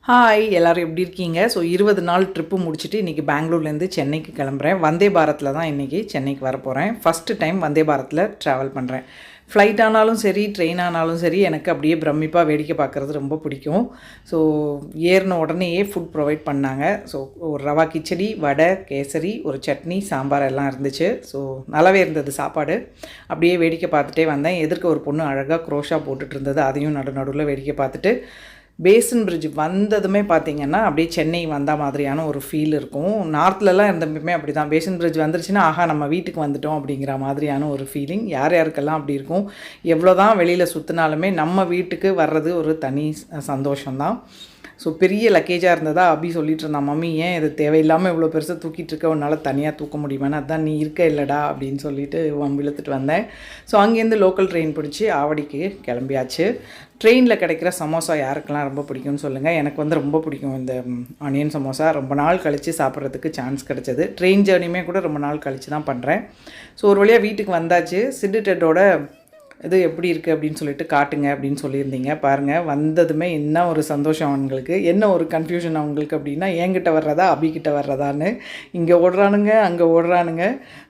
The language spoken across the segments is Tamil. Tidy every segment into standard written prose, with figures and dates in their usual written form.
ஹாய் எல்லோரும் எப்படி இருக்கீங்க? ஸோ 20 நாள் ட்ரிப்பு முடிச்சுட்டு இன்றைக்கி பெங்களூர்லேருந்து சென்னைக்கு கிளம்புறேன். வந்தே பாரத்தில் தான் இன்றைக்கி சென்னைக்கு வரப்போகிறேன். ஃபஸ்ட்டு டைம் வந்தே பாரத்தில் ட்ராவல் பண்ணுறேன். ஃப்ளைட் ஆனாலும் சரி, ட்ரெயின் ஆனாலும் சரி, எனக்கு அப்படியே பிரமிப்பாக வேடிக்கை பார்க்குறது ரொம்ப பிடிக்கும். ஸோ ஏறின உடனேயே ஃபுட் ப்ரொவைட் பண்ணாங்க. ஸோ ஒரு ரவா கிச்சடி, வடை, கேசரி, ஒரு சட்னி, சாம்பார் எல்லாம் இருந்துச்சு. ஸோ நல்லாவே இருந்தது சாப்பாடு. அப்படியே வேடிக்கை பார்த்துட்டே வந்தேன். எதிர்க்க ஒரு பொண்ணு அழகாக க்ரோஷா போட்டுட்டு இருந்தது. அதையும் நடுவில் வேடிக்கை பார்த்துட்டு பேசன் பிரிட்ஜ் வந்ததுமே பார்த்திங்கன்னா அப்படியே சென்னை வந்த மாதிரியான ஒரு ஃபீல் இருக்கும். நார்த்லலாம் இருந்தப்பயுமே அப்படி தான். பேசன் பிரிட்ஜ் வந்துருச்சுன்னா ஆஹா நம்ம வீட்டுக்கு வந்துட்டோம் அப்படிங்கிற மாதிரியான ஒரு ஃபீலிங். யார் யாருக்கெல்லாம் அப்படி இருக்கும். எவ்வளோ தான் வெளியில் சுற்றினாலுமே நம்ம வீட்டுக்கு வர்றது ஒரு தனி சந்தோஷம்தான். ஸோ பெரிய லக்கேஜாக இருந்ததா அபி சொல்லிட்டு இருந்தான், மம்மி ஏன் இது தேவையில்லாமல் இவ்வளோ பெருசாக தூக்கிட்டு இருக்க, உன்னால் தனியாக தூக்க முடியுமான்னு. அதான் நீ இருக்க இல்லைடா அப்படின்னு சொல்லிட்டு இழுத்துட்டு வந்தேன். ஸோ அங்கேருந்து லோக்கல் ட்ரெயின் பிடிச்சி ஆவடிக்கு கிளம்பியாச்சு. ட்ரெயினில் கிடைக்கிற சமோசா யாருக்கெல்லாம் ரொம்ப பிடிக்கும்னு சொல்லுங்கள். எனக்கு வந்து ரொம்ப பிடிக்கும் இந்த ஆனியன் சமோசா. ரொம்ப நாள் கழித்து சாப்பிட்றதுக்கு சான்ஸ் கிடச்சிது. ட்ரெயின் ஜேர்னியுமே கூட ரொம்ப நாள் கழித்து தான் பண்ணுறேன். ஸோ ஒரு வழியாக வீட்டுக்கு வந்தாச்சு. சிட்டு டெட்டோட இது எப்படி இருக்குது அப்படின்னு சொல்லிட்டு காட்டுங்க அப்படின்னு சொல்லியிருந்தீங்க. பாருங்கள், வந்ததுமே என்ன ஒரு சந்தோஷம் அவங்களுக்கு, என்ன ஒரு கன்ஃபியூஷன் அவங்களுக்கு அப்படின்னா, என்கிட்ட வர்றதா அபிகிட்ட வர்றதான்னு. இங்கே ஓடுறானுங்க, அங்கே ஓடுறானுங்க.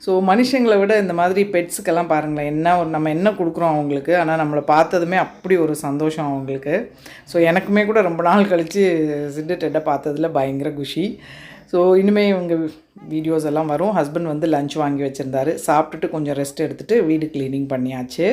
ஸோ மனுஷங்களை விட இந்த மாதிரி பெட்ஸுக்கெல்லாம் பாருங்களேன், என்ன ஒரு நம்ம என்ன கொடுக்குறோம் அவங்களுக்கு, ஆனால் நம்மளை பார்த்ததுமே அப்படி ஒரு சந்தோஷம் அவங்களுக்கு. ஸோ எனக்குமே கூட ரொம்ப நாள் கழித்து சிட்டு டெட்டை பார்த்ததில் பயங்கர குஷி. ஸோ இனிமேல் இவங்க வீடியோஸ் எல்லாம் வரும். ஹஸ்பண்ட் வந்து லஞ்ச் வாங்கி வச்சுருந்தாரு. சாப்பிட்டுட்டு கொஞ்சம் ரெஸ்ட் எடுத்துகிட்டு வீடு க்ளீனிங் பண்ணியாச்சு.